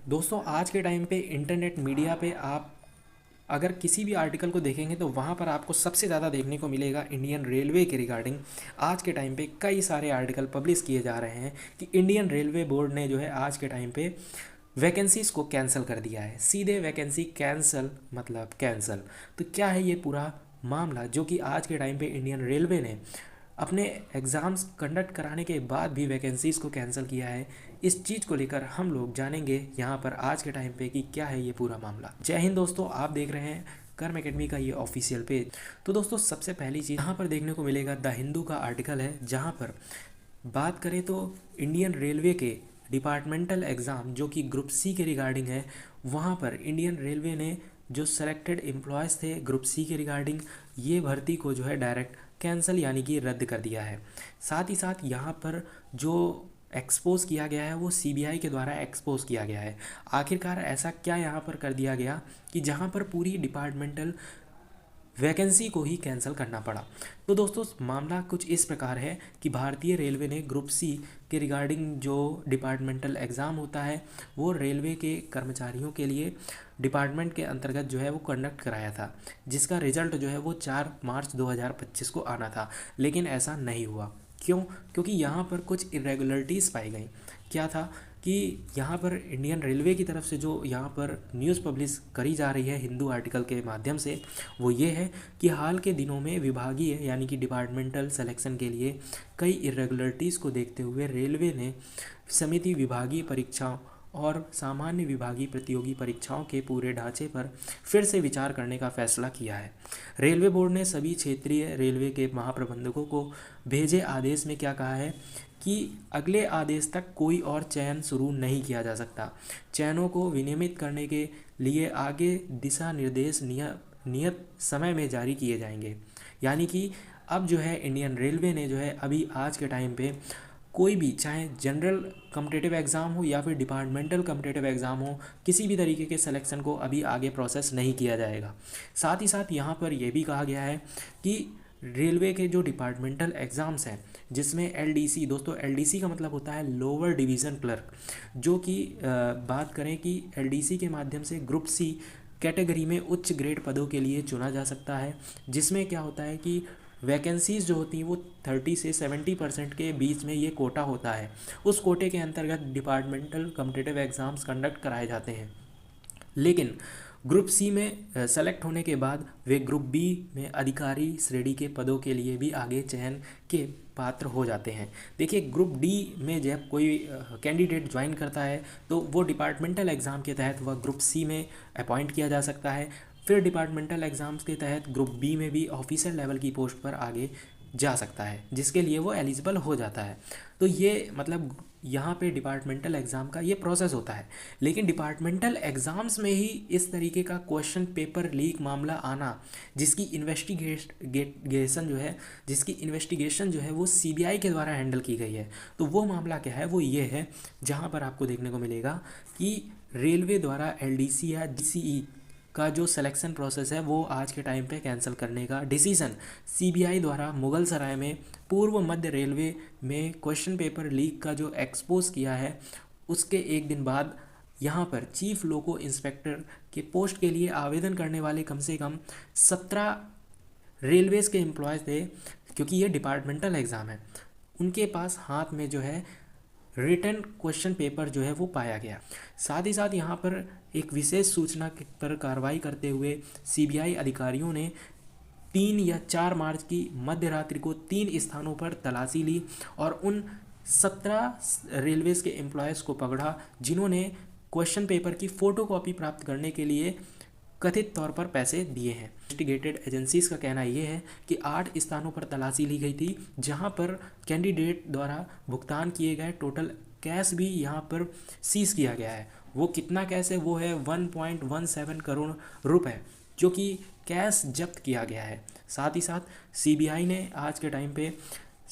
दोस्तों आज के टाइम पे इंटरनेट मीडिया पे आप अगर किसी भी आर्टिकल को देखेंगे तो वहाँ पर आपको सबसे ज़्यादा देखने को मिलेगा इंडियन रेलवे के रिगार्डिंग। आज के टाइम पे कई सारे आर्टिकल पब्लिश किए जा रहे हैं कि इंडियन रेलवे बोर्ड ने जो है आज के टाइम पे वैकेंसीज़ को कैंसिल कर दिया है। सीधे वैकेंसी कैंसिल मतलब कैंसिल। तो क्या है ये पूरा मामला जो कि आज के टाइम पे इंडियन रेलवे ने अपने एग्ज़ाम्स कंडक्ट कराने के बाद भी वैकेंसीज़ को कैंसिल किया है। इस चीज़ को लेकर हम लोग जानेंगे यहाँ पर आज के टाइम पे कि क्या है ये पूरा मामला। जय हिंद दोस्तों, आप देख रहे हैं कर्म एकेडमी का ये ऑफिशियल पेज। तो दोस्तों सबसे पहली चीज़ यहाँ पर देखने को मिलेगा द हिंदू का आर्टिकल है, जहाँ पर बात करें तो इंडियन रेलवे के डिपार्टमेंटल एग्ज़ाम जो कि ग्रुप सी के रिगार्डिंग है, वहाँ पर इंडियन रेलवे ने जो सेलेक्टेड एम्प्लॉयज़ थे ग्रुप सी के रिगार्डिंग, ये भर्ती को जो है डायरेक्ट कैंसिल यानी कि रद्द कर दिया है। साथ ही साथ यहाँ पर जो एक्सपोज किया गया है वो सीबीआई के द्वारा एक्सपोज किया गया है। आखिरकार ऐसा क्या यहाँ पर कर दिया गया कि जहाँ पर पूरी डिपार्टमेंटल वैकेंसी को ही कैंसिल करना पड़ा। तो दोस्तों मामला कुछ इस प्रकार है कि भारतीय रेलवे ने ग्रुप सी के रिगार्डिंग जो डिपार्टमेंटल एग्ज़ाम होता है वो रेलवे के कर्मचारियों के लिए डिपार्टमेंट के अंतर्गत जो है वो कंडक्ट कराया था, जिसका रिजल्ट जो है वो 4 मार्च 2025 को आना था। लेकिन ऐसा नहीं हुआ। क्यों? क्योंकि यहाँ पर कुछ इरेगुलरिटीज़ पाई गई। क्या था कि यहाँ पर इंडियन रेलवे की तरफ से जो यहाँ पर न्यूज़ पब्लिश करी जा रही है हिंदू आर्टिकल के माध्यम से, वो ये है कि हाल के दिनों में विभागीय यानी कि डिपार्टमेंटल सिलेक्शन के लिए कई इरेगुलरिटीज़ को देखते हुए रेलवे ने समिति विभागीय परीक्षाओं और सामान्य विभागीय प्रतियोगी परीक्षाओं के पूरे ढांचे पर फिर से विचार करने का फैसला किया है। रेलवे बोर्ड ने सभी क्षेत्रीय रेलवे के महाप्रबंधकों को भेजे आदेश में क्या कहा है कि अगले आदेश तक कोई और चयन शुरू नहीं किया जा सकता। चयनों को विनियमित करने के लिए आगे दिशा निर्देश नियत समय में जारी किए जाएंगे। यानी कि अब जो है इंडियन रेलवे ने जो है अभी आज के टाइम पे कोई भी, चाहे जनरल कम्पिटिटिव एग्ज़ाम हो या फिर डिपार्टमेंटल कम्पिटिटिव एग्ज़ाम हो, किसी भी तरीके के सिलेक्शन को अभी आगे प्रोसेस नहीं किया जाएगा। साथ ही साथ यहाँ पर यह भी कहा गया है कि रेलवे के जो डिपार्टमेंटल एग्ज़ाम्स हैं जिसमें एलडीसी, दोस्तों एलडीसी का मतलब होता है लोअर डिवीज़न क्लर्क, जो कि बात करें कि एलडीसी के माध्यम से ग्रुप सी कैटेगरी में उच्च ग्रेड पदों के लिए चुना जा सकता है, जिसमें क्या होता है कि वैकेंसीज़ जो होती हैं वो 30 से 70% के बीच में ये कोटा होता है। उस कोटे के अंतर्गत डिपार्टमेंटल कम्पिटिटिव एग्ज़ाम्स कंडक्ट कराए जाते हैं। लेकिन ग्रुप सी में सेलेक्ट होने के बाद वे ग्रुप बी में अधिकारी श्रेणी के पदों के लिए भी आगे चयन के पात्र हो जाते हैं। देखिए ग्रुप डी में जब कोई कैंडिडेट ज्वाइन करता है तो वो डिपार्टमेंटल एग्ज़ाम के तहत वह ग्रुप सी में अपॉइंट किया जा सकता है। फिर डिपार्टमेंटल एग्ज़ाम्स के तहत ग्रुप बी में भी ऑफिसर लेवल की पोस्ट पर आगे जा सकता है, जिसके लिए वो एलिजिबल हो जाता है। तो ये मतलब यहाँ पे डिपार्टमेंटल एग्ज़ाम का ये प्रोसेस होता है। लेकिन डिपार्टमेंटल एग्ज़ाम्स में ही इस तरीके का क्वेश्चन पेपर लीक मामला आना, जिसकी इन्वेस्टिगेशन जो है वो सीबीआई के द्वारा हैंडल की गई है। तो वो मामला क्या है, वो ये है जहाँ पर आपको देखने को मिलेगा कि रेलवे द्वारा एलडीसी या जीसीई का जो सिलेक्शन प्रोसेस है वो आज के टाइम पे कैंसिल करने का डिसीज़न सीबीआई द्वारा मुगल सराय में पूर्व मध्य रेलवे में क्वेश्चन पेपर लीक का जो एक्सपोज किया है, उसके एक दिन बाद यहाँ पर चीफ लोको इंस्पेक्टर के पोस्ट के लिए आवेदन करने वाले कम से कम 17 रेलवेज़ के एम्प्लॉयज़ थे। क्योंकि ये डिपार्टमेंटल एग्ज़ाम है, उनके पास हाथ में जो है रिटन क्वेश्चन पेपर जो है वो पाया गया। साथ ही साथ यहाँ पर एक विशेष सूचना पर कार्रवाई करते हुए सीबीआई अधिकारियों ने 3 या 4 मार्च की मध्य रात्रि को 3 स्थानों पर तलाशी ली और उन 17 रेलवेज़ के एम्प्लॉयज़ को पकड़ा जिन्होंने क्वेश्चन पेपर की फ़ोटोकॉपी प्राप्त करने के लिए कथित तौर पर पैसे दिए हैं। इन्वेस्टिगेटेड एजेंसीज का कहना यह है कि 8 स्थानों पर तलाशी ली गई थी, जहां पर कैंडिडेट द्वारा भुगतान किए गए टोटल कैश भी यहां पर सीज किया गया है। वो कितना कैश है, वो है 1.17 करोड़ रुपए, जो कि कैश जब्त किया गया है। साथ ही साथ सीबीआई ने आज के टाइम पे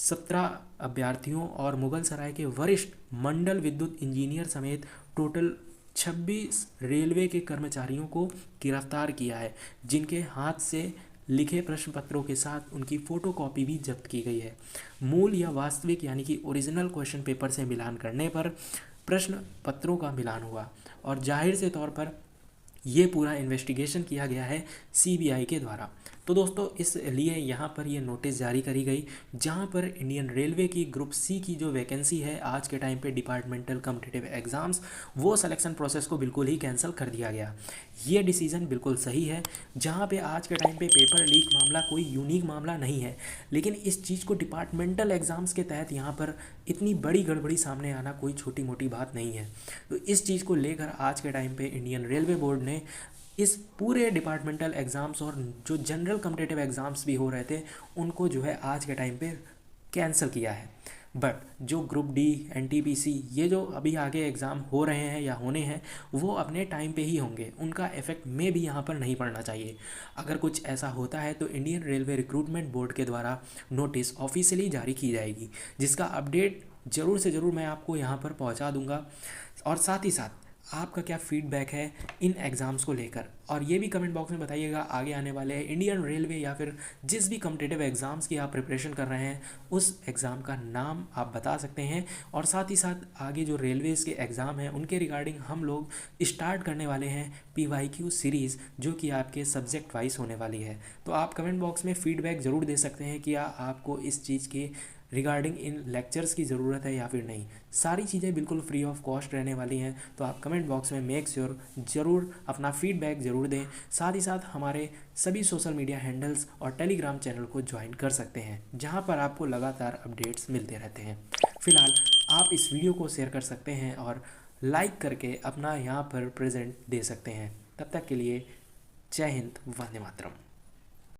17 अभ्यर्थियों और मुगल सराय के वरिष्ठ मंडल विद्युत इंजीनियर समेत टोटल 26 रेलवे के कर्मचारियों को गिरफ्तार किया है, जिनके हाथ से लिखे प्रश्न पत्रों के साथ उनकी फ़ोटोकॉपी भी जब्त की गई है। मूल या वास्तविक यानी कि ओरिजिनल क्वेश्चन पेपर से मिलान करने पर प्रश्न पत्रों का मिलान हुआ और जाहिर से तौर पर ये पूरा इन्वेस्टिगेशन किया गया है सीबीआई के द्वारा। तो दोस्तों इसलिए यहाँ पर ये नोटिस जारी करी गई, जहाँ पर इंडियन रेलवे की ग्रुप सी की जो वैकेंसी है आज के टाइम पे डिपार्टमेंटल कॉम्पिटिटिव एग्ज़ाम्स, वो सिलेक्शन प्रोसेस को बिल्कुल ही कैंसिल कर दिया गया। ये डिसीज़न बिल्कुल सही है, जहाँ पे आज के टाइम पे पेपर लीक मामला कोई यूनिक मामला नहीं है, लेकिन इस चीज़ को डिपार्टमेंटल एग्ज़ाम्स के तहत यहाँ पर इतनी बड़ी गड़बड़ी सामने आना कोई छोटी मोटी बात नहीं है। तो इस चीज़ को लेकर आज के टाइम पे इंडियन रेलवे बोर्ड ने इस पूरे डिपार्टमेंटल एग्ज़ाम्स और जो जनरल कॉम्पिटिटिव एग्ज़ाम्स भी हो रहे थे उनको जो है आज के टाइम पे कैंसिल किया है। बट जो ग्रुप डी, एनटीपीसी, ये जो अभी आगे एग्ज़ाम हो रहे हैं या होने हैं वो अपने टाइम पे ही होंगे, उनका इफेक्ट में भी यहाँ पर नहीं पड़ना चाहिए। अगर कुछ ऐसा होता है तो इंडियन रेलवे रिक्रूटमेंट बोर्ड के द्वारा नोटिस ऑफिशियली जारी की जाएगी, जिसका अपडेट ज़रूर से ज़रूर मैं आपको यहाँ पर पहुँचा दूँगा। और साथ ही साथ आपका क्या फीडबैक है इन एग्ज़ाम्स को लेकर, और ये भी कमेंट बॉक्स में बताइएगा आगे आने वाले इंडियन रेलवे या फिर जिस भी कॉम्पिटिटिव एग्ज़ाम्स की आप प्रिपरेशन कर रहे हैं उस एग्ज़ाम का नाम आप बता सकते हैं। और साथ ही साथ आगे जो रेलवेज़ के एग्ज़ाम हैं उनके रिगार्डिंग हम लोग स्टार्ट करने वाले हैं PYQ सीरीज़, जो कि आपके सब्जेक्ट वाइज होने वाली है। तो आप कमेंट बॉक्स में फ़ीडबैक ज़रूर दे सकते हैं कि आपको इस चीज़ के रिगार्डिंग इन लेक्चर्स की ज़रूरत है या फिर नहीं। सारी चीज़ें बिल्कुल फ्री ऑफ कॉस्ट रहने वाली हैं, तो आप कमेंट बॉक्स में मेक श्योर ज़रूर अपना फीडबैक ज़रूर दें। साथ ही साथ हमारे सभी सोशल मीडिया हैंडल्स और टेलीग्राम चैनल को ज्वाइन कर सकते हैं, जहां पर आपको लगातार अपडेट्स मिलते रहते हैं। फिलहाल आप इस वीडियो को शेयर कर सकते हैं और लाइक करके अपना यहाँ पर प्रेजेंट दे सकते हैं। तब तक के लिए जय हिंद, वंदे मातरम।